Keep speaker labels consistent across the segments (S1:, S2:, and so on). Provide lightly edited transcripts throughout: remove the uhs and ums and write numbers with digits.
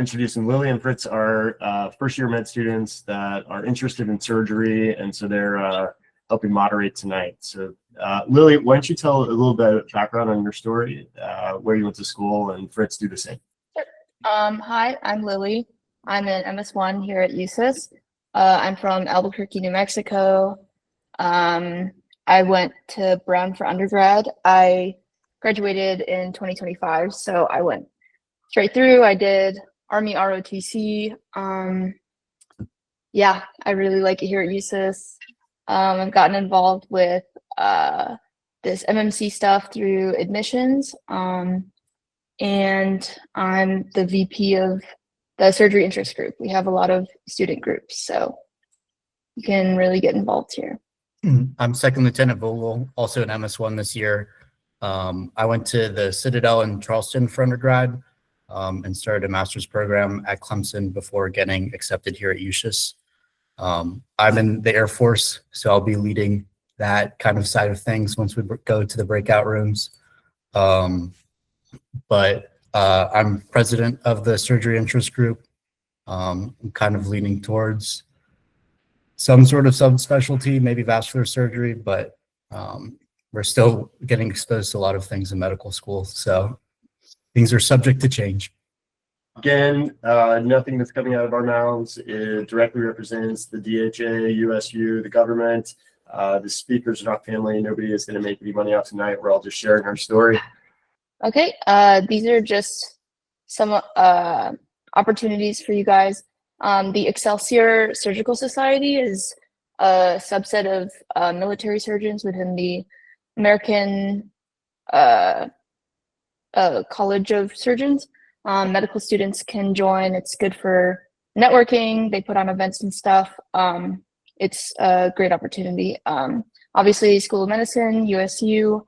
S1: introduce them. Lily and Fritz are first-year med students that are interested in surgery, and so they're helping moderate tonight. So Lily, why don't you tell a little bit of background on your story, where you went to school, and Fritz do the same.
S2: Sure. Hi, I'm Lily. I'm an MS1 here at USIS. I'm from Albuquerque, New Mexico. I went to Brown for undergrad. I graduated in 2025, so I went straight through. I did Army ROTC. Yeah, I really like it here at USIS. I've gotten involved with this MMC stuff through admissions, and I'm the VP of the surgery interest group. We have a lot of student groups, so you can really get involved here.
S3: I'm Second Lieutenant Vogel, also an MS1 this year. I went to the Citadel in Charleston for undergrad and started a master's program at Clemson before getting accepted here at USIS. I'm in the Air Force, so I'll be leading that kind of side of things once we go to the breakout rooms. But I'm president of the surgery interest group. I'm kind of leaning towards some sort of subspecialty, maybe vascular surgery, but we're still getting exposed to a lot of things in medical school, so things are subject to change.
S1: Again, nothing that's coming out of our mouths. It directly represents the DHA, USU, the government. The speakers are not family. Nobody is going to make any money off tonight. We're all just sharing our story.
S2: Okay, these are just some opportunities for you guys. The Excelsior Surgical Society is a subset of military surgeons within the American College of Surgeons. Medical students can join. It's good for networking. They put on events and stuff. It's a great opportunity. Obviously, School of Medicine, USU,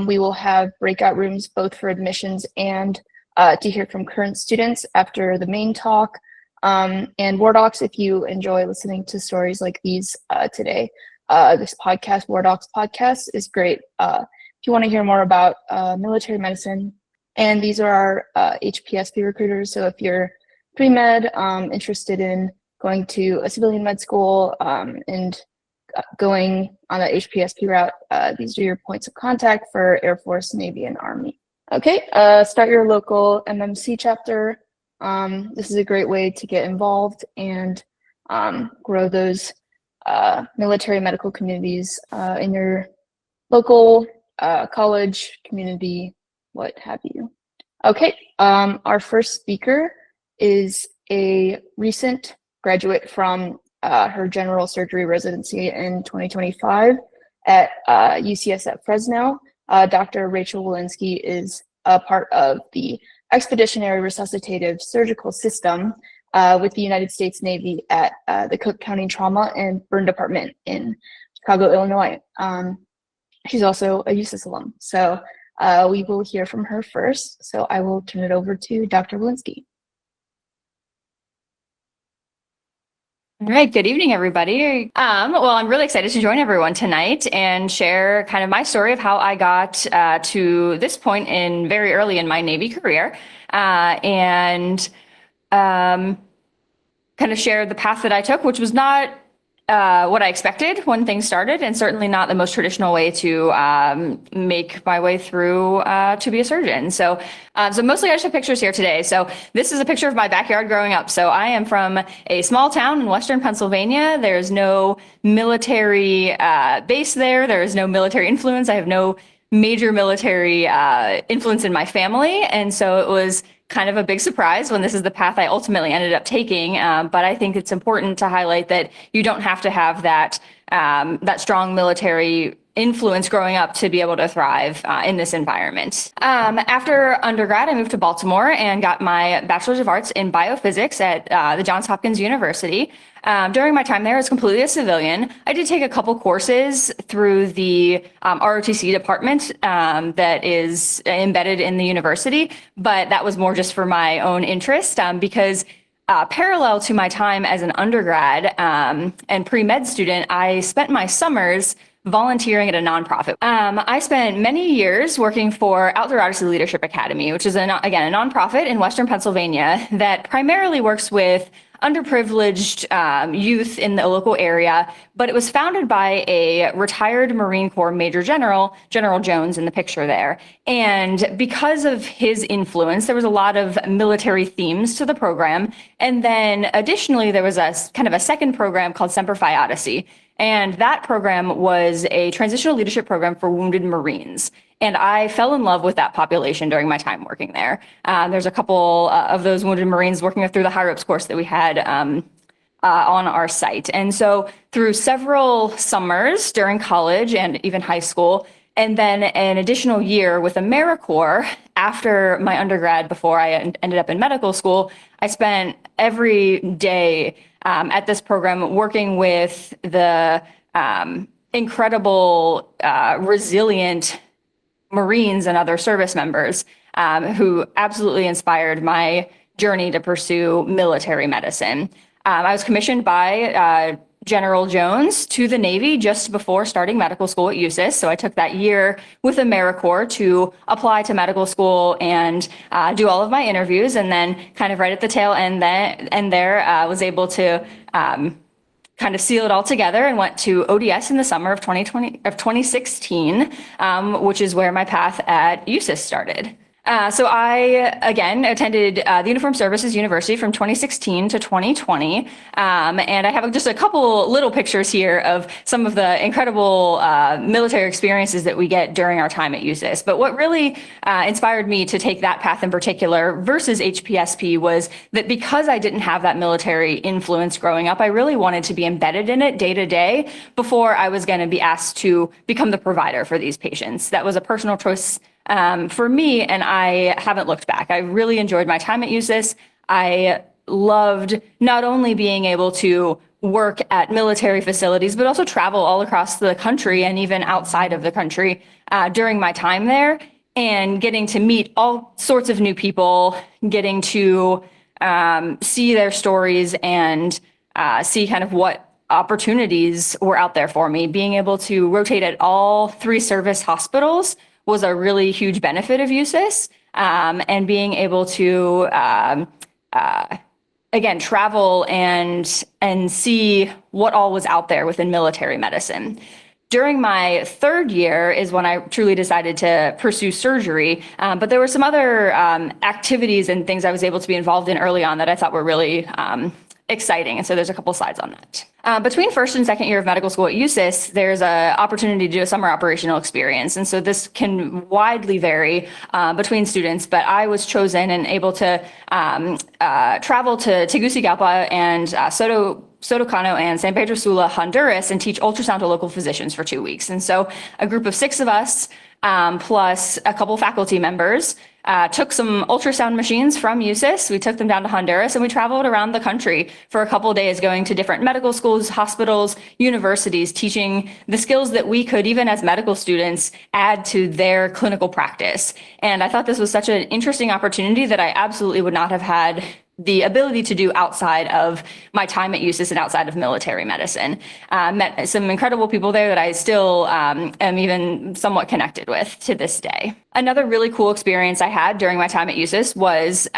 S2: we will have breakout rooms both for admissions and to hear from current students after the main talk. And War Docs, if you enjoy listening to stories like these today, this podcast, War Docs podcast, is great. If you want to hear more about military medicine, and these are our HPSP recruiters. So if you're pre-med, interested in going to a civilian med school and going on that HPSP route, these are your points of contact for Air Force, Navy, and Army. Okay, start your local MMC chapter. This is a great way to get involved and grow those military medical communities in your local college, community, what have you. Okay, our first speaker is a recent graduate from her general surgery residency in 2025 at UCS at Fresno. Dr. Rachel Wolinsky is a part of the Expeditionary Resuscitative surgical system with the United States Navy at the Cook County Trauma and Burn Department in Chicago, Illinois. She's also a USIS alum, so we will hear from her first. So I will turn it over to Dr. Wolinsky.
S4: All right, good evening, everybody. Well, I'm really excited to join everyone tonight and share kind of my story of how I got to this point in very early in my Navy career, and kind of share the path that I took, which was not what I expected when things started, and certainly not the most traditional way to make my way through to be a surgeon. So mostly I just have pictures here today. So this is a picture of my backyard growing up. So I am from a small town in Western Pennsylvania. There's no military base there. There is no military influence. I have no major military influence in my family. And so it was kind of a big surprise when this is the path I ultimately ended up taking. But I think it's important to highlight that you don't have to have that strong military influence growing up to be able to thrive in this environment. After undergrad, I moved to Baltimore and got my Bachelor's of Arts in Biophysics at the Johns Hopkins University. During my time there as completely a civilian, I did take a couple courses through the ROTC department that is embedded in the university, but that was more just for my own interest because parallel to my time as an undergrad and pre-med student, I spent my summers volunteering at a nonprofit. I spent many years working for Outdoor Odyssey Leadership Academy, which is, again, a nonprofit in Western Pennsylvania that primarily works with underprivileged youth in the local area, but it was founded by a retired Marine Corps Major General, General Jones in the picture there. And because of his influence, there was a lot of military themes to the program. And then additionally, there was a kind of a second program called Semper Fi Odyssey. And that program was a transitional leadership program for wounded Marines. And I fell in love with that population during my time working there. There's a couple of those wounded Marines working through the high ropes course that we had on our site. And so through several summers during college and even high school, and then an additional year with AmeriCorps after my undergrad before I ended up in medical school, I spent every day at this program working with the incredible, resilient Marines and other service members who absolutely inspired my journey to pursue military medicine. I was commissioned by General Jones to the Navy just before starting medical school at USIS. So I took that year with AmeriCorps to apply to medical school and do all of my interviews. And then kind of right at the tail end there, was able to kind of seal it all together and went to ODS in the summer of 2016, which is where my path at USIS started. So I, again, attended the Uniformed Services University from 2016 to 2020. And I have just a couple little pictures here of some of the incredible military experiences that we get during our time at USIS. But what really inspired me to take that path in particular versus HPSP was that because I didn't have that military influence growing up, I really wanted to be embedded in it day to day before I was going to be asked to become the provider for these patients. That was a personal choice for me, and I haven't looked back. I really enjoyed my time at USIS. I loved not only being able to work at military facilities, but also travel all across the country and even outside of the country during my time there, and getting to meet all sorts of new people, getting to see their stories and see kind of what opportunities were out there for me. Being able to rotate at all 3 service hospitals was a really huge benefit of USIS, and being able to, again, travel and see what all was out there within military medicine. During my 3rd year is when I truly decided to pursue surgery, but there were some other activities and things I was able to be involved in early on that I thought were really exciting. And so there's a couple slides on that. Between 1st and 2nd year of medical school at USIS, there's an opportunity to do a summer operational experience. And so this can widely vary between students, but I was chosen and able to travel to Tegucigalpa and Sotocano and San Pedro Sula, Honduras, and teach ultrasound to local physicians for 2 weeks. And so a group of 6 of us, plus a couple faculty members, took some ultrasound machines from USIS. We took them down to Honduras and we traveled around the country for a couple of days, going to different medical schools, hospitals, universities, teaching the skills that we could, even as medical students, add to their clinical practice. And I thought this was such an interesting opportunity that I absolutely would not have had the ability to do outside of my time at USIS and outside of military medicine. Met some incredible people there that I still am even somewhat connected with to this day. Another really cool experience I had during my time at USIS was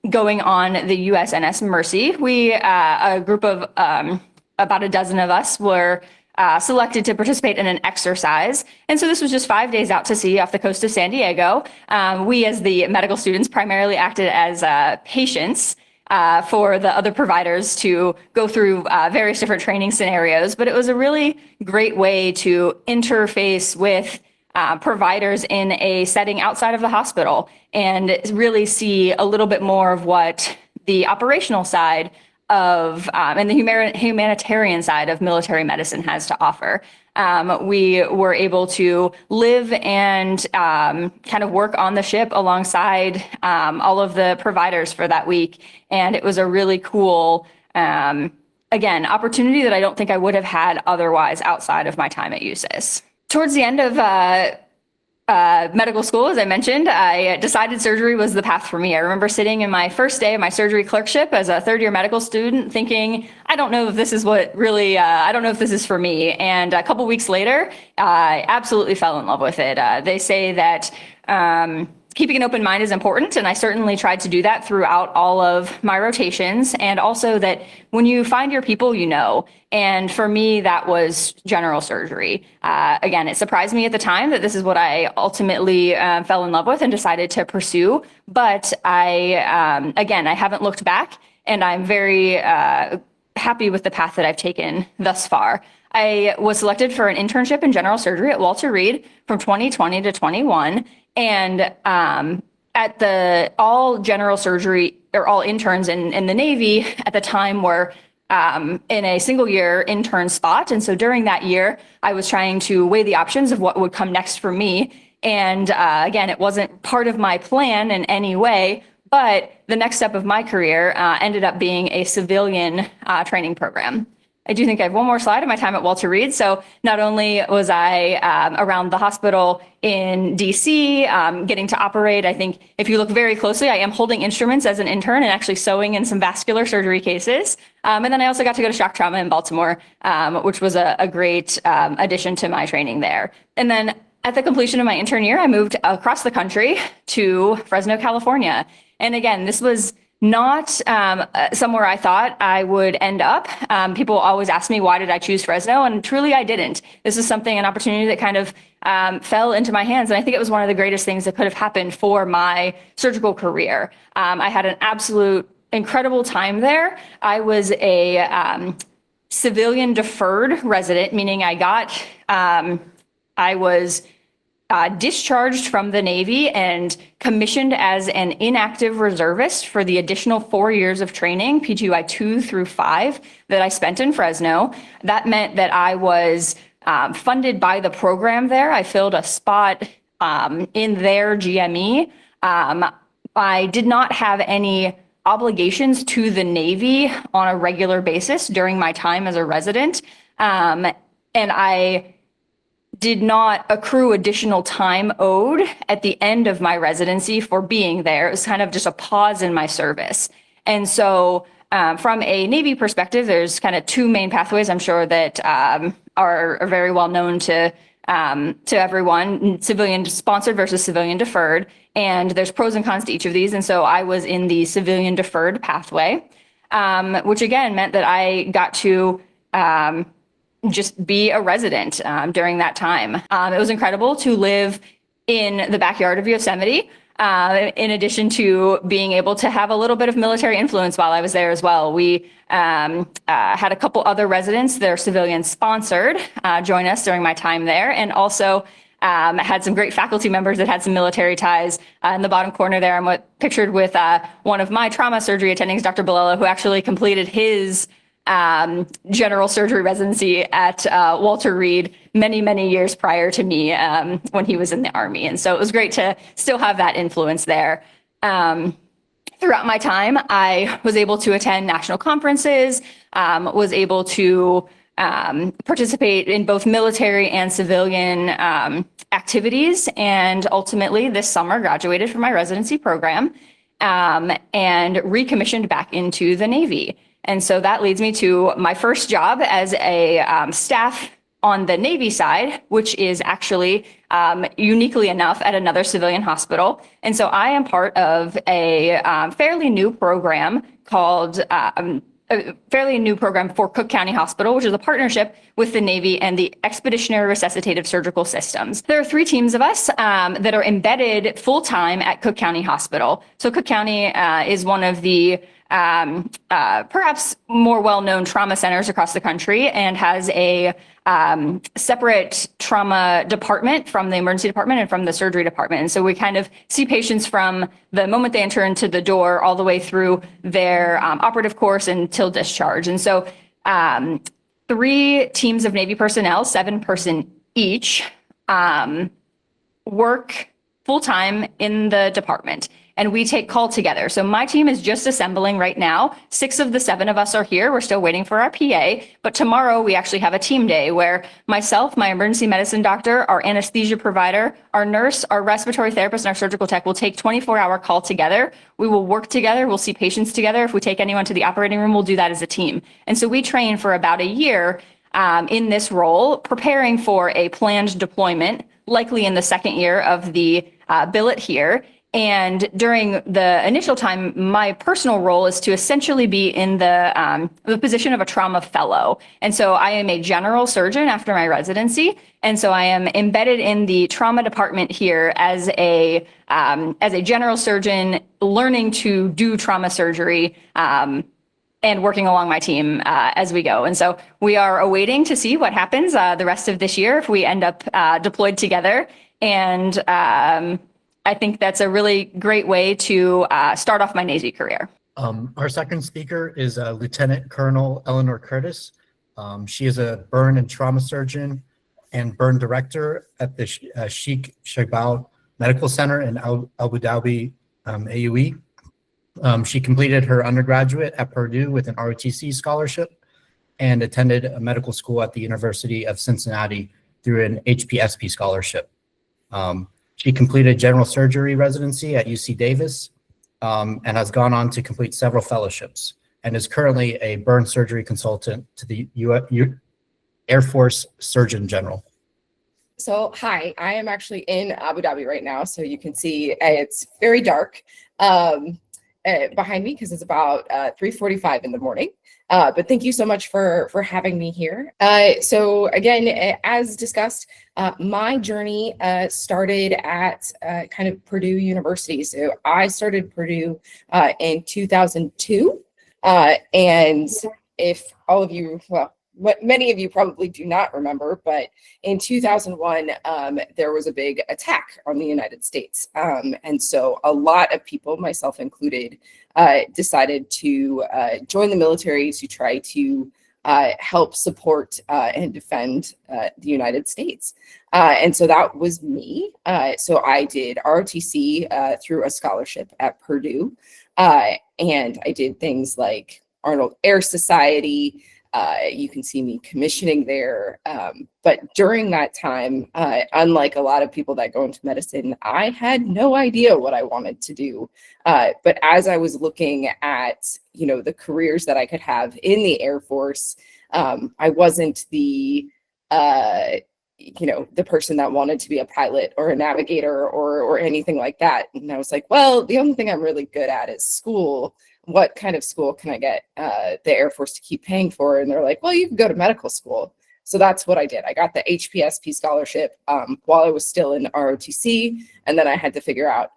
S4: going on the USNS Mercy. We, a group of about a dozen of us, were selected to participate in an exercise. And so this was just 5 days out to sea off the coast of San Diego. We, as the medical students, primarily acted as patients for the other providers to go through various different training scenarios. But it was a really great way to interface with providers in a setting outside of the hospital and really see a little bit more of what the operational side of and the humanitarian side of military medicine has to offer. We were able to live and kind of work on the ship alongside all of the providers for that week. And it was a really cool, again, opportunity that I don't think I would have had otherwise outside of my time at USIS. Towards the end of medical school, as I mentioned, I decided surgery was the path for me. I remember sitting in my first day of my surgery clerkship as a third-year medical student thinking, I don't know if this is what really, I don't know if this is for me. And a couple weeks later, I absolutely fell in love with it. They say that keeping an open mind is important, and I certainly tried to do that throughout all of my rotations, and also that when you find your people, you know. And for me, that was general surgery. Again, it surprised me at the time that this is what I ultimately fell in love with and decided to pursue. But again, I haven't looked back, and I'm very happy with the path that I've taken thus far. I was selected for an internship in general surgery at Walter Reed from 2020 to 21. And at all general surgery, or all interns in the Navy at the time were in a single year intern spot. And so during that year, I was trying to weigh the options of what would come next for me. And again, it wasn't part of my plan in any way, but the next step of my career ended up being a civilian training program. I do think I have one more slide of my time at Walter Reed. So not only was I around the hospital in DC, getting to operate, I think if you look very closely, I am holding instruments as an intern and actually sewing in some vascular surgery cases. And then I also got to go to shock trauma in Baltimore, which was a great addition to my training there. And then at the completion of my intern year, I moved across the country to Fresno, California. And again, this was not somewhere I thought I would end up. People always ask me, why did I choose Fresno? And truly, I didn't. This is an opportunity that kind of fell into my hands. And I think it was one of the greatest things that could have happened for my surgical career. I had an absolute incredible time there. I was a civilian deferred resident, meaning I was discharged from the Navy and commissioned as an inactive reservist for the additional 4 years of training, PGY 2 through 5, that I spent in Fresno. That meant that I was funded by the program there. I filled a spot in their GME. I did not have any obligations to the Navy on a regular basis during my time as a resident. And I did not accrue additional time owed at the end of my residency for being there. It was kind of just a pause in my service. And so from a Navy perspective, there's kind of two main pathways I'm sure that are very well known to everyone: civilian sponsored versus civilian deferred. And there's pros and cons to each of these. And so I was in the civilian deferred pathway, which again meant that I got to just be a resident during that time. It was incredible to live in the backyard of Yosemite, in addition to being able to have a little bit of military influence while I was there as well. We had a couple other residents that are civilian sponsored join us during my time there, and also had some great faculty members that had some military ties. In the bottom corner there, I'm pictured with one of my trauma surgery attendings, Dr. Bilella, who actually completed his general surgery residency at Walter Reed many, many years prior to me when he was in the Army. And so it was great to still have that influence there. Throughout my time, I was able to attend national conferences, was able to participate in both military and civilian activities, and ultimately this summer graduated from my residency program and recommissioned back into the Navy. And so that leads me to my first job as a staff on the Navy side, which is actually uniquely enough at another civilian hospital. And so I am part of a fairly new program called a fairly new program for Cook County Hospital, which is a partnership with the Navy and the Expeditionary Resuscitative Surgical Systems. There are 3 teams of us that are embedded full-time at Cook County Hospital. So Cook County is one of the perhaps more well-known trauma centers across the country, and has a separate trauma department from the emergency department and from the surgery department. And so we kind of see patients from the moment they enter into the door all the way through their operative course until discharge. And so 3 teams of Navy personnel, 7-person each, work full-time in the department. and we take call together. So my team is just assembling right now. 6 of the 7 of us are here. We're still waiting for our PA, but tomorrow we actually have a team day where myself, my emergency medicine doctor, our anesthesia provider, our nurse, our respiratory therapist, and our surgical tech will take 24-hour call together. We will work together. We'll see patients together. If we take anyone to the operating room, we'll do that as a team. And so we train for about a year in this role, preparing for a planned deployment, likely in the second year of the billet here. And during the initial time, my personal role is to essentially be in the position of a trauma fellow. And so I am a general surgeon after my residency. And so I am embedded in the trauma department here as a general surgeon, learning to do trauma surgery and working along my team as we go. And so we are awaiting to see what happens the rest of this year if we end up deployed together. And I think that's a really great way to start off my Navy career.
S3: Our second speaker is Lieutenant Colonel Eleanor Curtis. She is a burn and trauma surgeon and burn director at the Sheikh Shagbal Medical Center in Abu Dhabi, AUE. She completed her undergraduate at Purdue with an ROTC scholarship and attended a medical school at the University of Cincinnati through an HPSP scholarship. She completed general surgery residency at UC Davis and has gone on to complete several fellowships and is currently a burn surgery consultant to the Air Force Surgeon General.
S5: So, hi, I am actually in Abu Dhabi right now. So you can see it's very dark behind me because it's about 3:45 in the morning. But thank you so much for having me here. So again, as discussed, my journey started at kind of Purdue University. So I started Purdue in 2002. And if all of you, well, what many of you probably do not remember, but in 2001, there was a big attack on the United States. And so a lot of people, myself included, decided to join the military to try to help support and defend the United States. And so that was me. So I did ROTC through a scholarship at Purdue. And I did things like Arnold Air Society. You can see me commissioning there. But during that time, unlike a lot of people that go into medicine, I had no idea what I wanted to do. But as I was looking at, the careers that I could have in the Air Force, I wasn't the person that wanted to be a pilot or a navigator or anything like that. And I was like, well, the only thing I'm really good at is school. What kind of school can I get the Air Force to keep paying for? And they're like, well, you can go to medical school. So that's what I did. I got the HPSP scholarship while I was still in ROTC. And then I had to figure out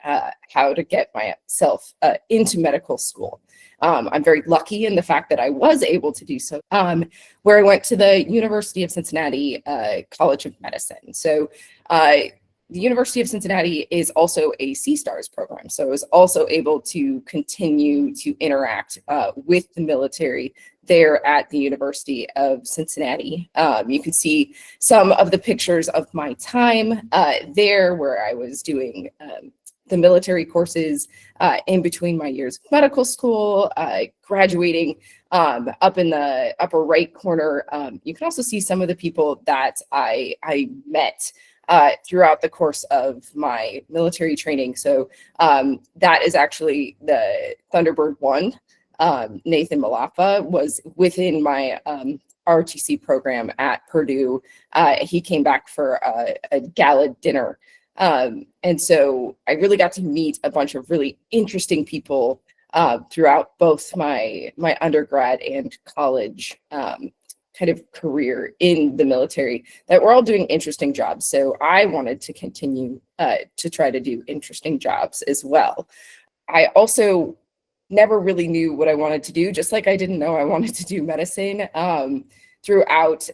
S5: how to get myself into medical school. I'm very lucky in the fact that I was able to do so, where I went to the University of Cincinnati College of Medicine. So the University of Cincinnati is also a C-STARS program. So I was also able to continue to interact with the military there at the University of Cincinnati. You can see some of the pictures of my time there where I was doing the military courses in between my years of medical school, graduating up in the upper right corner. You can also see some of the people that I met throughout the course of my military training. So that is actually the Thunderbird 1. Nathan Malafa was within my ROTC program at Purdue. He came back for a gala dinner. And so I really got to meet a bunch of really interesting people throughout both my undergrad and college kind of career in the military that were all doing interesting jobs. So I wanted to continue to try to do interesting jobs as well. I also never really knew what I wanted to do, just like I didn't know I wanted to do medicine. Throughout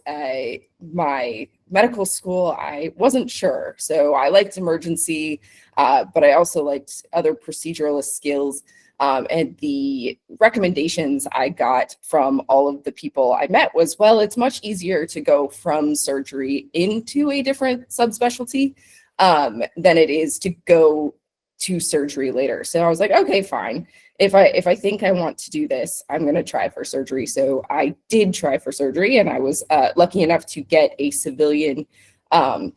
S5: my medical school, I wasn't sure. So I liked emergency, but I also liked other proceduralist skills. And the recommendations I got from all of the people I met was, well, it's much easier to go from surgery into a different subspecialty than it is to go to surgery later. So I was like, okay, fine. If I think I want to do this, I'm going to try for surgery. So I did try for surgery, and I was lucky enough to get a civilian not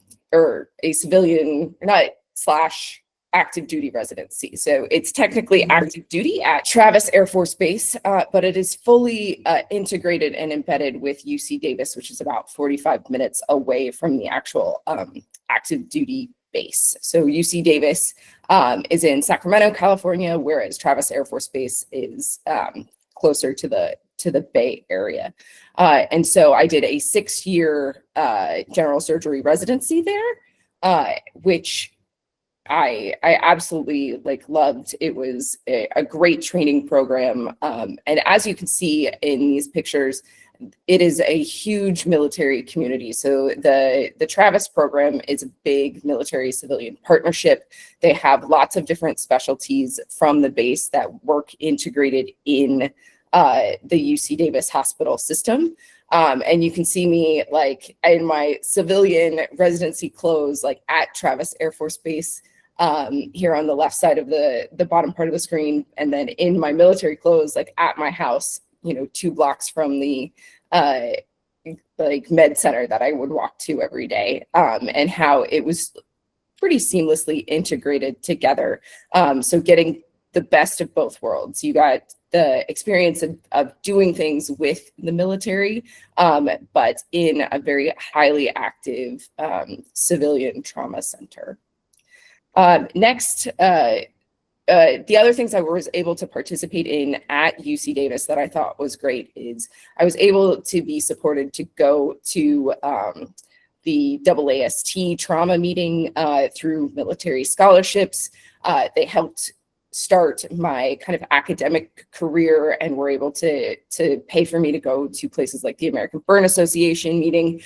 S5: slash active duty residency. So it's technically active duty at Travis Air Force Base, but it is fully integrated and embedded with UC Davis, which is about 45 minutes away from the actual active duty base. So UC Davis is in Sacramento, California, whereas Travis Air Force Base is closer to the Bay Area. And so I did a 6-year general surgery residency there, which I absolutely loved. It was a great training program. And as you can see in these pictures, it is a huge military community. So the Travis program is a big military civilian partnership. They have lots of different specialties from the base that work integrated in the UC Davis hospital system. And you can see me in my civilian residency clothes, at Travis Air Force Base, here on the left side of the bottom part of the screen, and then in my military clothes, at my house, 2 blocks from the med center that I would walk to every day, and how it was pretty seamlessly integrated together. So getting the best of both worlds. You got the experience of doing things with the military, but in a very highly active civilian trauma center. Next, the other things I was able to participate in at UC Davis that I thought was great is I was able to be supported to go to the AAST trauma meeting through military scholarships. They helped start my kind of academic career and were able to pay for me to go to places like the American Burn Association meeting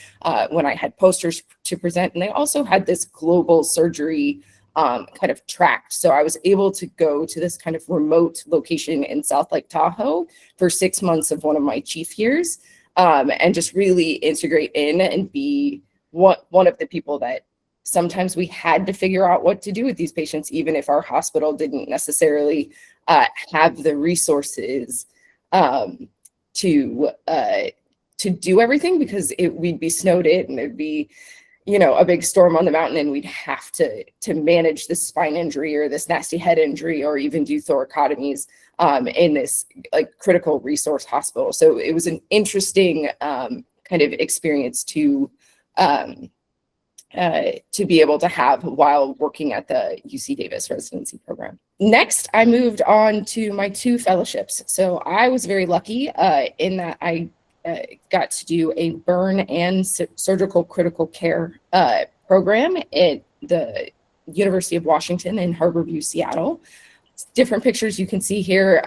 S5: when I had posters to present. And they also had this global surgery kind of tracked. So I was able to go to this kind of remote location in South Lake Tahoe for 6 months of one of my chief years, and just really integrate in and be one of the people that sometimes we had to figure out what to do with these patients, even if our hospital didn't necessarily have the resources to do everything, because we'd be snowed in and there'd be a big storm on the mountain, and we'd have to manage this spine injury or this nasty head injury, or even do thoracotomies in this critical resource hospital. So it was an interesting kind of experience to be able to have while working at the UC Davis residency program. Next, I moved on to my 2 fellowships. So I was very lucky in that I got to do a burn and surgical critical care program at the University of Washington in Harborview, Seattle. Different pictures you can see here.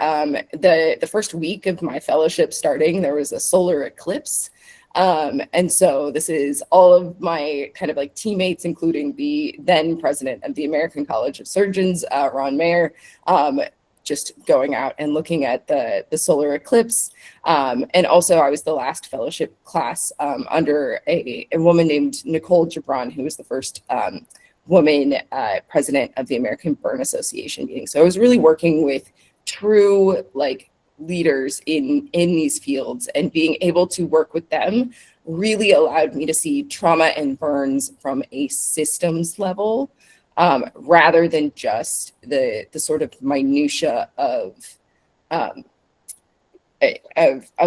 S5: The first week of my fellowship starting, there was a solar eclipse. And so this is all of my kind of teammates, including the then president of the American College of Surgeons, Ron Mayer, just going out and looking at the solar eclipse. And also I was the last fellowship class under a woman named Nicole Gibran, who was the first woman president of the American Burn Association meeting. So I was really working with true leaders in these fields, and being able to work with them really allowed me to see trauma and burns from a systems level, rather than just the sort of minutia of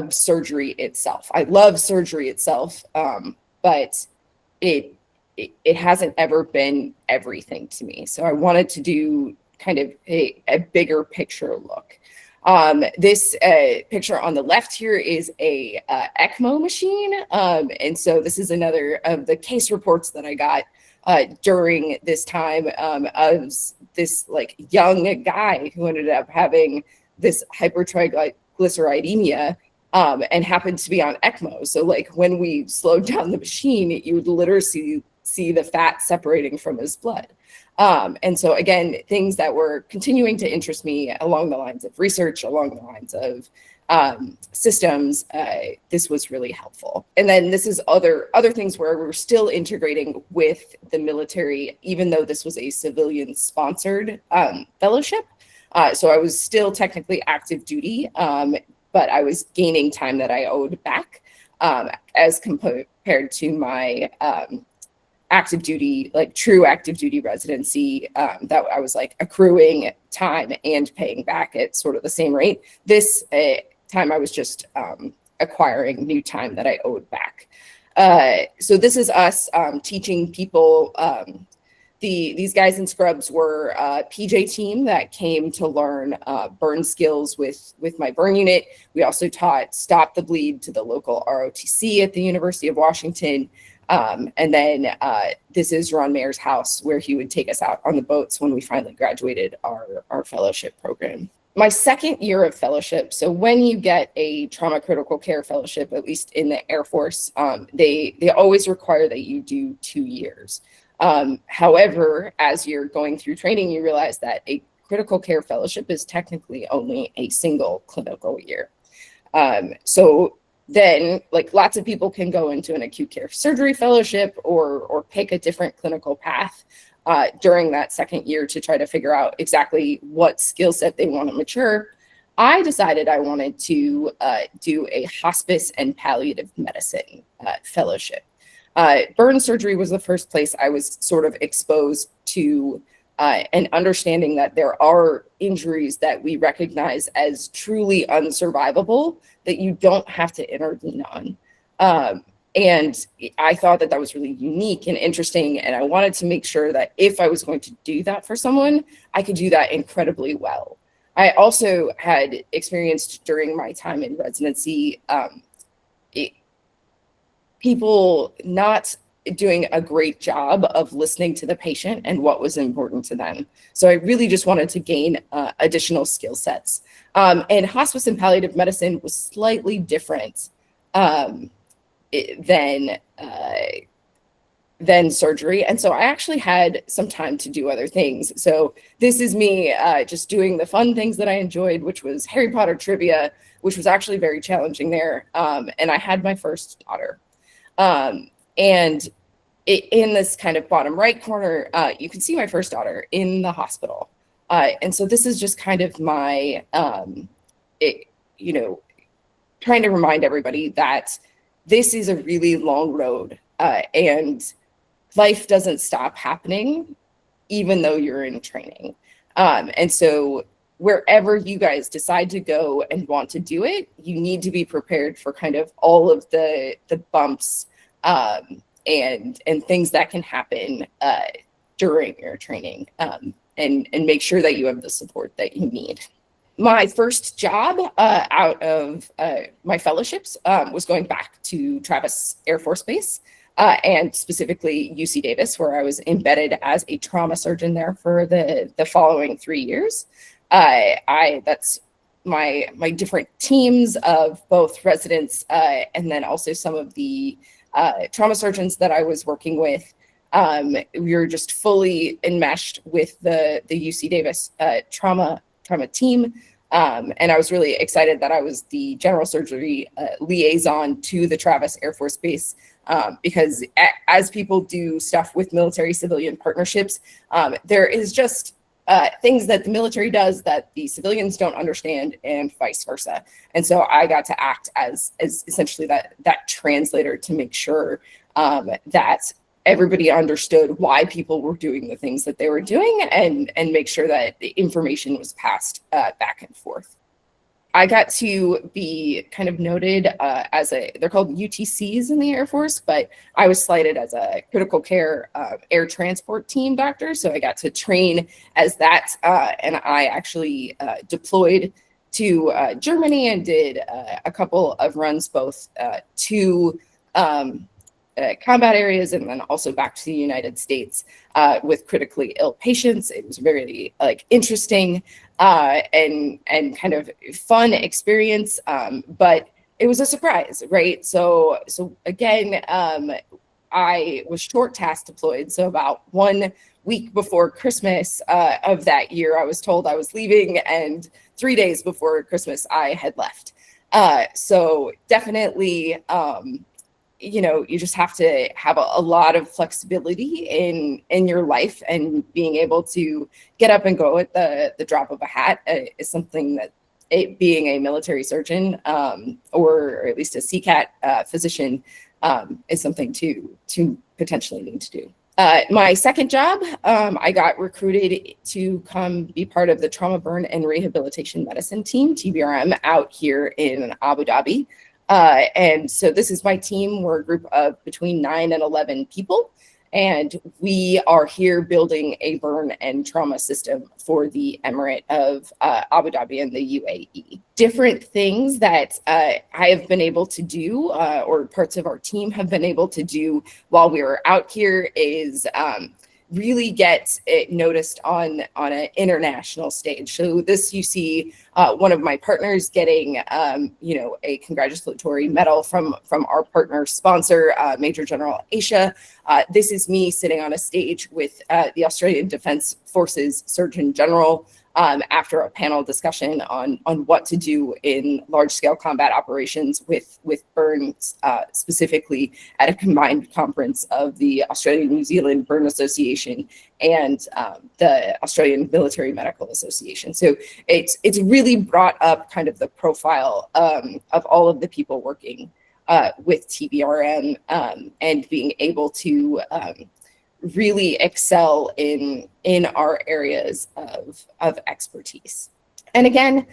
S5: surgery itself. I love surgery itself, but it hasn't ever been everything to me. So I wanted to do kind of a bigger picture look. This picture on the left here is a ECMO machine. And so this is another of the case reports that I got during this time of this young guy who ended up having this hypertriglyceridemia and happened to be on ECMO. So when we slowed down the machine, you would literally see the fat separating from his blood. And so again, things that were continuing to interest me along the lines of research, along the lines of systems, this was really helpful. And then this is other things where we're still integrating with the military, even though this was a civilian sponsored fellowship. So I was still technically active duty, but I was gaining time that I owed back as compared to my active duty, like true active duty residency, that I was like accruing time and paying back at sort of the same rate. This time I was just acquiring new time that I owed back. So this is us teaching people. These guys in scrubs were a PJ team that came to learn burn skills with my burn unit. We also taught Stop the Bleed to the local ROTC at the University of Washington. And then this is Ron Mayer's house, where he would take us out on the boats when we finally graduated our fellowship program. My second year of fellowship, so when you get a trauma critical care fellowship, at least in the Air Force, they always require that you do 2 years. However, as you're going through training, you realize that a critical care fellowship is technically only a single clinical year. So then, like, lots of people can go into an acute care surgery fellowship or pick a different clinical path during that second year to try to figure out exactly what skill set they want to mature. I decided I wanted to do a hospice and palliative medicine fellowship. Burn surgery was the first place I was sort of exposed to and understanding that there are injuries that we recognize as truly unsurvivable that you don't have to intervene on. And I thought that was really unique and interesting. And I wanted to make sure that if I was going to do that for someone, I could do that incredibly well. I also had experienced during my time in residency, people not doing a great job of listening to the patient and what was important to them. So I really just wanted to gain additional skill sets. And hospice and palliative medicine was slightly different than surgery. And so I actually had some time to do other things. So this is me just doing the fun things that I enjoyed, which was Harry Potter trivia, which was actually very challenging there. And I had my first daughter. And in this kind of bottom right corner, you can see my first daughter in the hospital. And so this is just kind of my, trying to remind everybody that this is a really long road, and life doesn't stop happening, even though you're in training. And so wherever you guys decide to go and want to do it, you need to be prepared for kind of all of the bumps and things that can happen during your training, and make sure that you have the support that you need. My first job out of my fellowships was going back to Travis Air Force Base, and specifically UC Davis, where I was embedded as a trauma surgeon there for the following 3 years. That's my different teams of both residents and then also some of the trauma surgeons that I was working with. We were just fully enmeshed with the UC Davis trauma team. And I was really excited that I was the general surgery liaison to the Travis Air Force Base, because as people do stuff with military civilian partnerships, there is just things that the military does that the civilians don't understand, and vice versa. And so I got to act as essentially that translator to make sure that everybody understood why people were doing the things that they were doing, and make sure that the information was passed back and forth. I got to be kind of noted as they're called UTCs in the Air Force, but I was slated as a critical care air transport team doctor. So I got to train as that. And I actually deployed to Germany and did a couple of runs, both to combat areas and then also back to the United States with critically ill patients. It was very interesting and kind of fun experience, but it was a surprise, right? So again, I was short task deployed. So about 1 week before Christmas of that year, I was told I was leaving, and 3 days before Christmas, I had left. So definitely, you just have to have a lot of flexibility in your life, and being able to get up and go at the drop of a hat is something that, being a military surgeon, or at least a CCAT physician, is something to potentially need to do. My second job, I got recruited to come be part of the Trauma, Burn, and Rehabilitation Medicine team, TBRM, out here in Abu Dhabi. And so this is my team. We're a group of between 9 and 11 people, and we are here building a burn and trauma system for the Emirate of Abu Dhabi and the UAE. Different things that I have been able to do, or parts of our team have been able to do while we were out here, is really get it noticed on an international stage. So this, you see one of my partners getting a congratulatory medal from our partner sponsor, Major General Asia. This is me sitting on a stage with the Australian Defence Forces Surgeon General, after a panel discussion on what to do in large-scale combat operations with burns, specifically at a combined conference of the Australian-New Zealand Burn Association and the Australian Military Medical Association. So it's really brought up kind of the profile of all of the people working with TBRM, and being able to really excel in our areas of expertise. And again,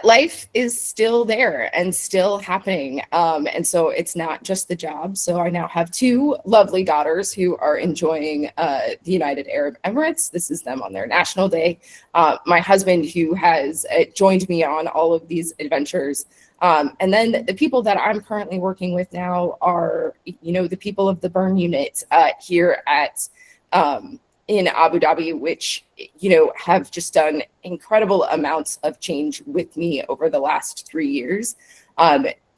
S5: life is still there and still happening. And so it's not just the job. So I now have 2 lovely daughters who are enjoying the United Arab Emirates. This is them on their national day. My husband, who has joined me on all of these adventures. And then the people that I'm currently working with now are, the people of the burn unit here at in Abu Dhabi, which, have just done incredible amounts of change with me over the last 3 years.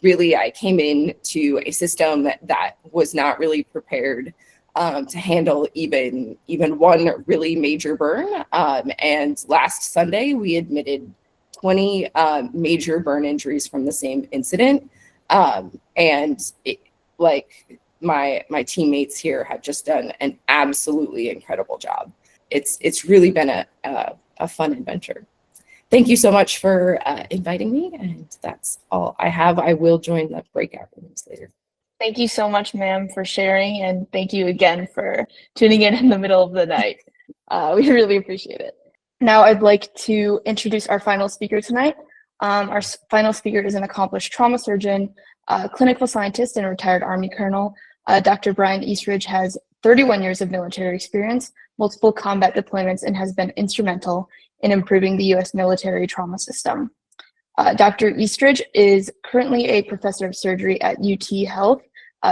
S5: Really, I came into a system that was not really prepared to handle even one really major burn. And last Sunday, we admitted 20 major burn injuries from the same incident. And my teammates here have just done an absolutely incredible job. It's really been a fun adventure. Thank you so much for inviting me, and that's all I have. I will join the breakout rooms later.
S2: Thank you so much, ma'am, for sharing, and thank you again for tuning in the middle of the night. We really appreciate it. Now I'd like to introduce our final speaker tonight. Our final speaker is an accomplished trauma surgeon, clinical scientist, and retired Army colonel. Dr. Brian Eastridge has 31 years of military experience, multiple combat deployments, and has been instrumental in improving the U.S. military trauma system. Dr. Eastridge is currently a professor of surgery at UT Health,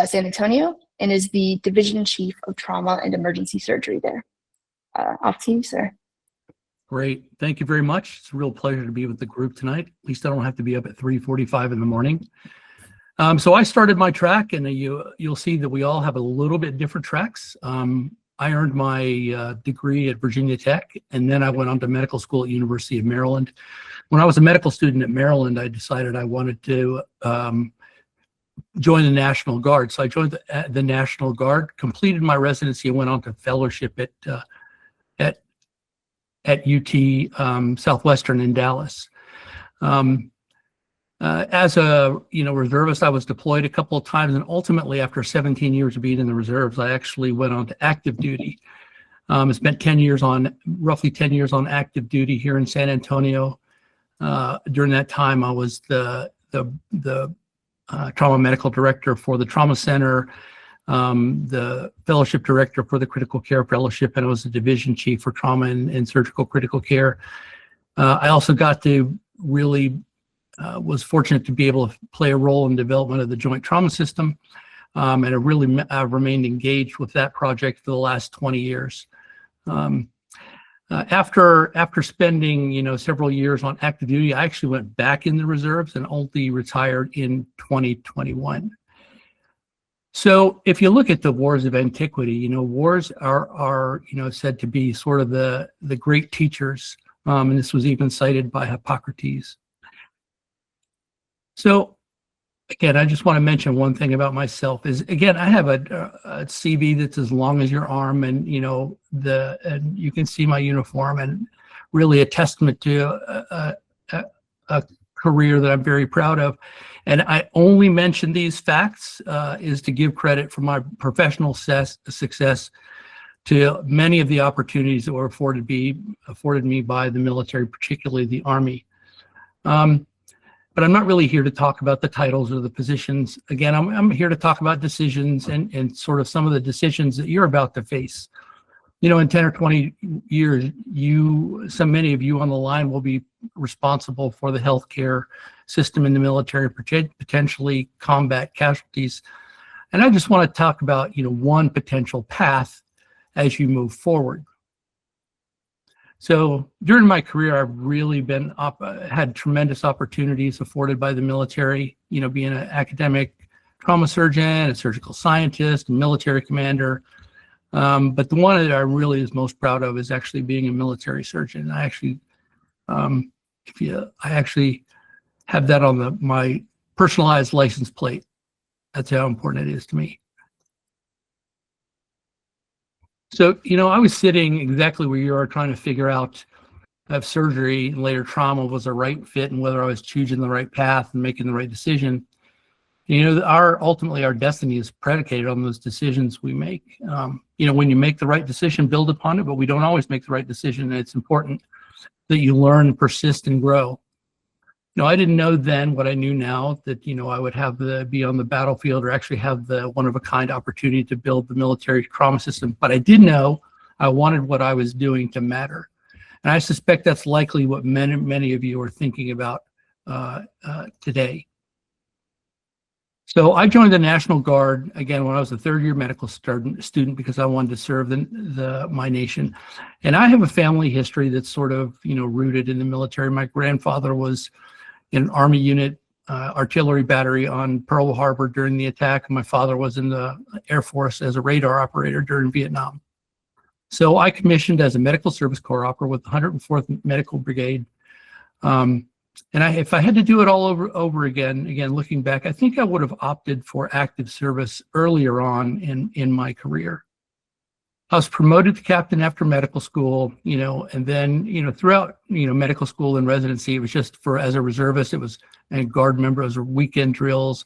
S2: San Antonio, and is the division chief of trauma and emergency surgery there. Off to you, sir.
S6: Great. Thank you very much. It's a real pleasure to be with the group tonight. At least I don't have to be up at 3:45 in the morning. So I started my track, and you'll see that we all have a little bit different tracks. I earned my degree at Virginia Tech, and then I went on to medical school at University of Maryland. When I was a medical student at Maryland, I decided I wanted to join the National Guard. So I joined the National Guard, completed my residency, and went on to fellowship at UT Southwestern in Dallas. As a reservist, I was deployed a couple of times, and ultimately, after 17 years of being in the reserves, I actually went on to active duty. I spent roughly 10 years on active duty here in San Antonio. During that time, I was the trauma medical director for the trauma center, the fellowship director for the critical care fellowship, and I was the division chief for trauma and surgical critical care. I also got to really was fortunate to be able to play a role in development of the joint trauma system, and I've remained engaged with that project for the last 20 years. After spending several years on active duty, I actually went back in the reserves and only retired in 2021. So if you look at the wars of antiquity, wars are said to be sort of the great teachers. And this was even cited by Hippocrates. So again, I just want to mention one thing about myself is, again, I have a CV that's as long as your arm, and and you can see my uniform, and really a testament to a career that I'm very proud of. And I only mention these facts is to give credit for my professional success to many of the opportunities that were afforded me by the military, particularly the Army. But I'm not really here to talk about the titles or the positions. Again, I'm here to talk about decisions and sort of some of the decisions that you're about to face. In 10 or 20 years, many of you on the line will be responsible for the healthcare system in the military, potentially combat casualties. And I just want to talk about, one potential path as you move forward. So during my career, I've really had tremendous opportunities afforded by the military, being an academic trauma surgeon, a surgical scientist, a military commander. But the one that I really is most proud of is actually being a military surgeon. I actually have that on my personalized license plate. That's how important it is to me. So, I was sitting exactly where you are, trying to figure out if surgery and later trauma was a right fit and whether I was choosing the right path and making the right decision. Ultimately our destiny is predicated on those decisions we make. When you make the right decision, build upon it, but we don't always make the right decision. And it's important that you learn, persist, and grow. I didn't know then what I knew now, that, I would be on the battlefield or actually have the one-of-a-kind opportunity to build the military trauma system. But I did know I wanted what I was doing to matter. And I suspect that's likely what many of you are thinking about today. So I joined the National Guard, again, when I was a third-year medical student because I wanted to serve my nation. And I have a family history that's sort of, rooted in the military. My grandfather was in an Army unit, artillery battery on Pearl Harbor during the attack. My father was in the Air Force as a radar operator during Vietnam. So I commissioned as a medical service corps operative with the 104th Medical Brigade. And if I had to do it all over again, looking back, I think I would have opted for active service earlier on in my career. I was promoted to captain after medical school, and then, throughout, medical school and residency, it was just as a reservist, it was a guard member, it was weekend drills,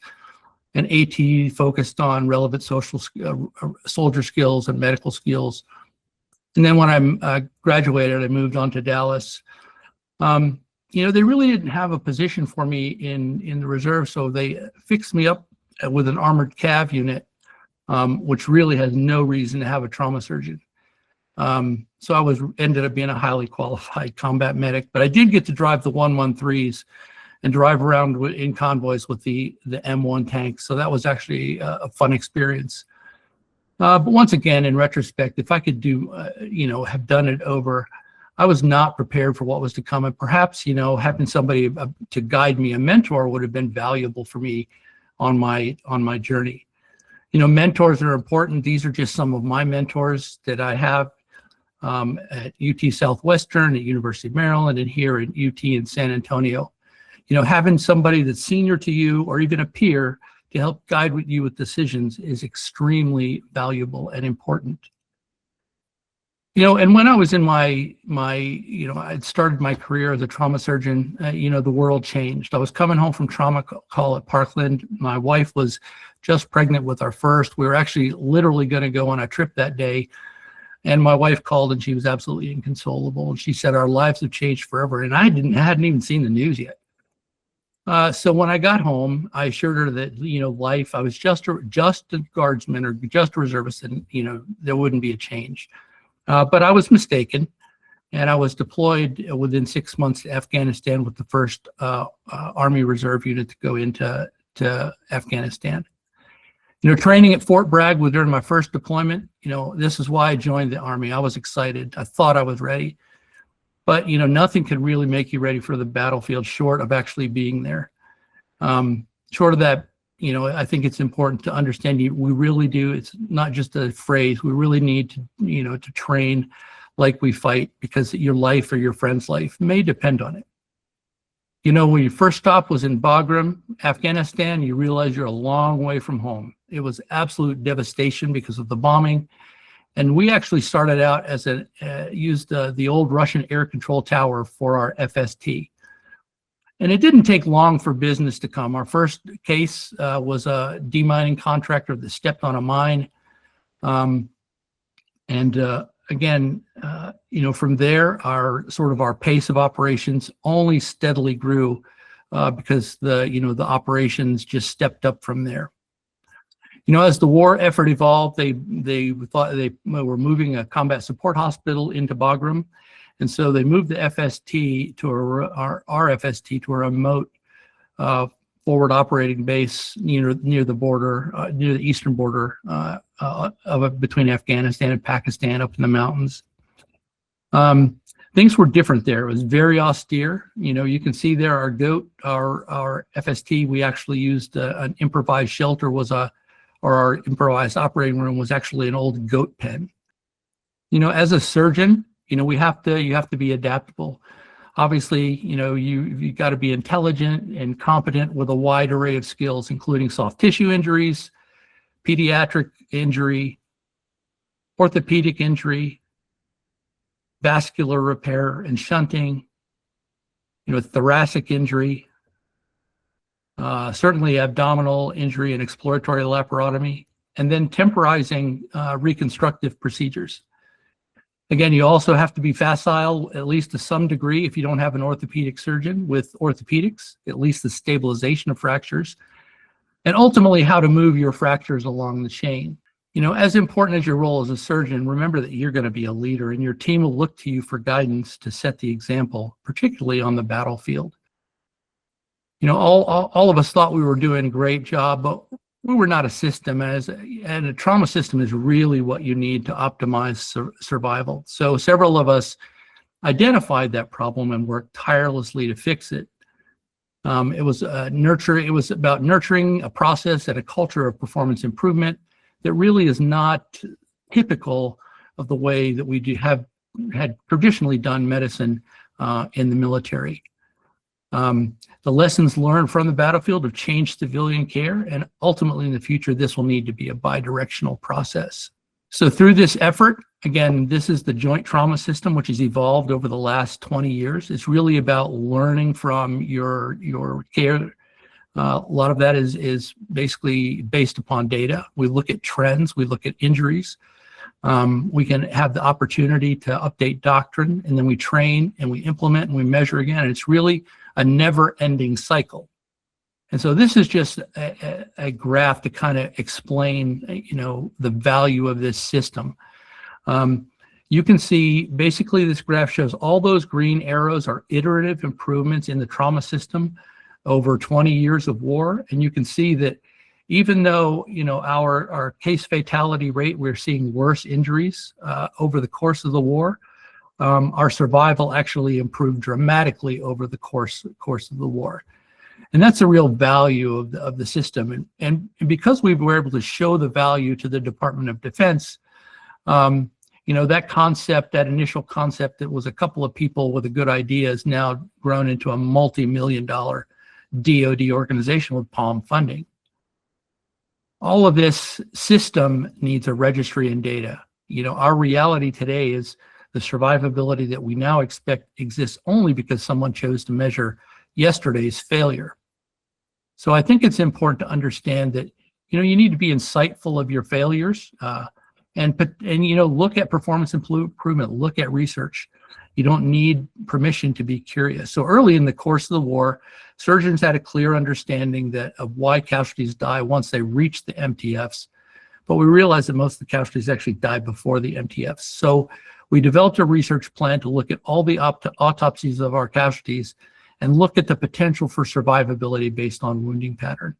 S6: and AT focused on relevant soldier skills and medical skills. And then when I graduated, I moved on to Dallas. They really didn't have a position for me in the reserve, so they fixed me up with an armored cav unit, which really has no reason to have a trauma surgeon. So I ended up being a highly qualified combat medic, but I did get to drive the 113s and drive around in convoys with the M1 tanks. So that was actually a fun experience. But once again, in retrospect, if I could have done it over, I was not prepared for what was to come. And perhaps, having somebody to guide me, a mentor, would have been valuable for me on my journey. Mentors are important. These are just some of my mentors that I have at UT Southwestern, at University of Maryland, and here at UT in San Antonio. Having somebody that's senior to you or even a peer to help guide you with decisions is extremely valuable and important. And when I was in I'd started my career as a trauma surgeon, the world changed. I was coming home from trauma call at Parkland. My wife was just pregnant with our first. We were actually literally going to go on a trip that day. And my wife called and she was absolutely inconsolable. And she said, our lives have changed forever. And I hadn't even seen the news yet. So when I got home, I assured her that, life, I was just a guardsman or just a reservist, and, there wouldn't be a change. But I was mistaken, and I was deployed within 6 months to Afghanistan with the first Army Reserve unit to go into Afghanistan. Training at Fort Bragg was during my first deployment. This is why I joined the Army. I was excited. I thought I was ready. But, nothing could really make you ready for the battlefield short of actually being there. Short of that, I think it's important to understand we really do. It's not just a phrase. We really need to, to train like we fight, because your life or your friend's life may depend on it. When your first stop was in Bagram, Afghanistan, you realize you're a long way from home. It was absolute devastation because of the bombing. And we actually started out as used the old Russian air control tower for our FST. And it didn't take long for business to come. Our first case was a demining contractor that stepped on a mine. Again, from there, our pace of operations only steadily grew because the operations just stepped up from there. As the war effort evolved, they thought they were moving a combat support hospital into Bagram, and so they moved the FST to our FST to a remote forward operating base near the border, near the eastern border between Afghanistan and Pakistan, up in the mountains. Things were different there. It was very austere. You can see there our FST. We actually used an improvised shelter. Our improvised operating room was actually an old goat pen. As a surgeon, you have to be adaptable. Obviously, you got to be intelligent and competent with a wide array of skills, including soft tissue injuries, pediatric injury, orthopedic injury, vascular repair and shunting, thoracic injury, certainly abdominal injury and exploratory laparotomy, and then temporizing reconstructive procedures. Again, you also have to be facile, at least to some degree, if you don't have an orthopedic surgeon with orthopedics, at least the stabilization of fractures, and ultimately how to move your fractures along the chain. As important as your role as a surgeon, remember that you're going to be a leader, and your team will look to you for guidance to set the example, particularly on the battlefield. All of us thought we were doing a great job, but we were not a system, and a trauma system is really what you need to optimize survival. So several of us identified that problem and worked tirelessly to fix it. It was about nurturing a process and a culture of performance improvement that really is not typical of the way that we had traditionally done medicine in the military. The lessons learned from the battlefield have changed civilian care, and ultimately in the future, this will need to be a bidirectional process. So through this effort, again, this is the joint trauma system, which has evolved over the last 20 years. It's really about learning from your care. A lot of that is basically based upon data. We look at trends, we look at injuries. We can have the opportunity to update doctrine, and then we train and we implement and we measure again. And it's really a never-ending cycle. And so this is just a graph to kind of explain, the value of this system. You can see basically this graph shows all those green arrows are iterative improvements in the trauma system over 20 years of war. And you can see that even though, our case fatality rate, we're seeing worse injuries over the course of the war, our survival actually improved dramatically over the course of the war. And that's a real value of the system. And because we were able to show the value to the Department of Defense, that concept, that initial concept that was a couple of people with a good idea is now grown into a multi-million-dollar DoD organization with PALM funding. All of this system needs a registry and data. Our reality today is the survivability that we now expect exists only because someone chose to measure yesterday's failure. So I think it's important to understand that, you need to be insightful of your failures and look at performance improvement, look at research. You don't need permission to be curious. So early in the course of the war, surgeons had a clear understanding of why casualties die once they reach the MTFs. But we realized that most of the casualties actually died before the MTFs. So we developed a research plan to look at all the autopsies of our casualties and look at the potential for survivability based on wounding pattern.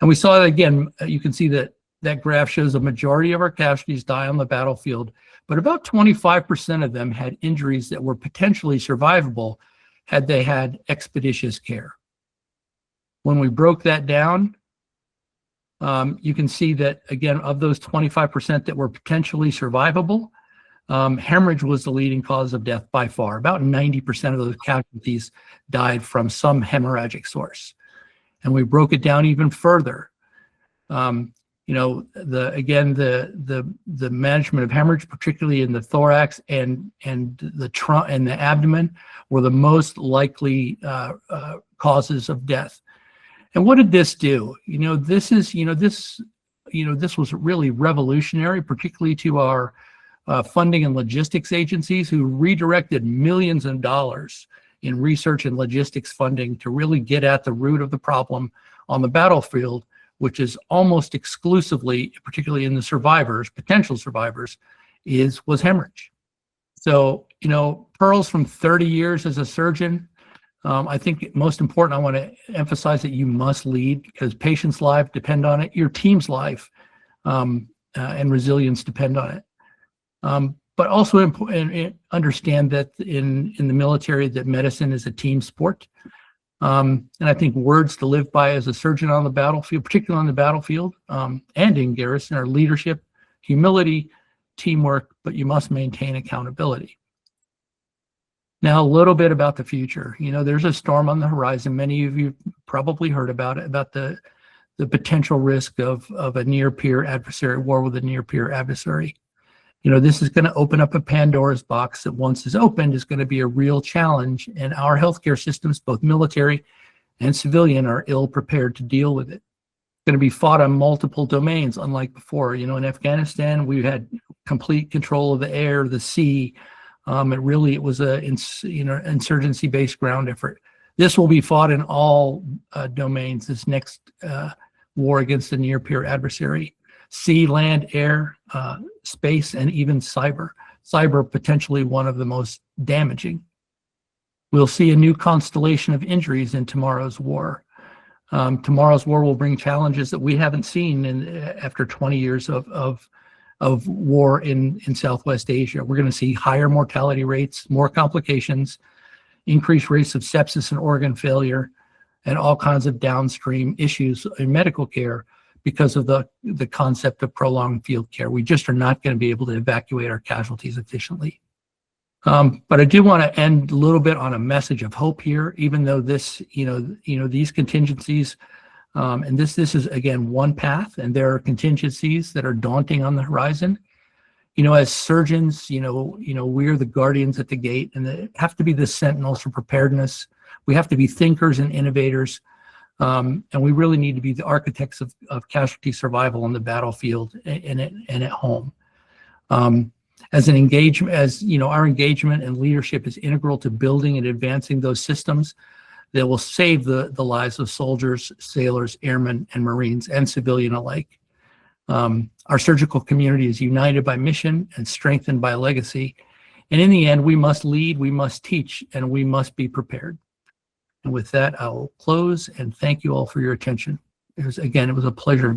S6: And we saw that again, you can see that graph shows a majority of our casualties die on the battlefield, but about 25% of them had injuries that were potentially survivable had they had expeditious care. When we broke that down, you can see that, again, of those 25% that were potentially survivable, hemorrhage was the leading cause of death by far. About 90% of those casualties died from some hemorrhagic source. And we broke it down even further. The management of hemorrhage, particularly in the thorax and the abdomen, were the most likely causes of death. And what did this do? This was really revolutionary, particularly to our funding and logistics agencies, who redirected millions of dollars in research and logistics funding to really get at the root of the problem on the battlefield, which is almost exclusively, particularly in the survivors, potential survivors, was hemorrhage. So, pearls from 30 years as a surgeon, I think most important, I want to emphasize that you must lead, because patients' lives depend on it, your team's life and resilience depend on it. But also understand that in the military, that medicine is a team sport. And I think words to live by as a surgeon on the battlefield, particularly on the battlefield and in garrison, are leadership, humility, teamwork, but you must maintain accountability. Now, a little bit about the future. There's a storm on the horizon. Many of you probably heard about it, about the potential risk of a near-peer adversary, war with a near-peer adversary. This is going to open up a Pandora's box that, once it's opened, is going to be a real challenge, and our healthcare systems, both military and civilian, are ill prepared to deal with it. It's going to be fought on multiple domains, unlike before. In Afghanistan, we had complete control of the air, the sea. It was a insurgency-based ground effort. This will be fought in all domains, this next war against a near-peer adversary. Sea, land, air, space, and even cyber. Cyber potentially one of the most damaging. We'll see a new constellation of injuries in tomorrow's war. Tomorrow's war will bring challenges that we haven't seen after 20 years of war in Southwest Asia. We're going to see higher mortality rates, more complications, increased rates of sepsis and organ failure, and all kinds of downstream issues in medical care, because of the concept of prolonged field care. We just are not going to be able to evacuate our casualties efficiently. But I do want to end a little bit on a message of hope here, even though this, these contingencies, and this is, again, one path, and there are contingencies that are daunting on the horizon. As surgeons, we're the guardians at the gate, and they have to be the sentinels for preparedness. We have to be thinkers and innovators. And we really need to be the architects of casualty survival on the battlefield and at home. Our engagement and leadership is integral to building and advancing those systems that will save the lives of soldiers, sailors, airmen, and Marines, and civilian alike. Our surgical community is united by mission and strengthened by legacy. And in the end, we must lead, we must teach, and we must be prepared. And with that, I will close and thank you all for your attention. It was a pleasure.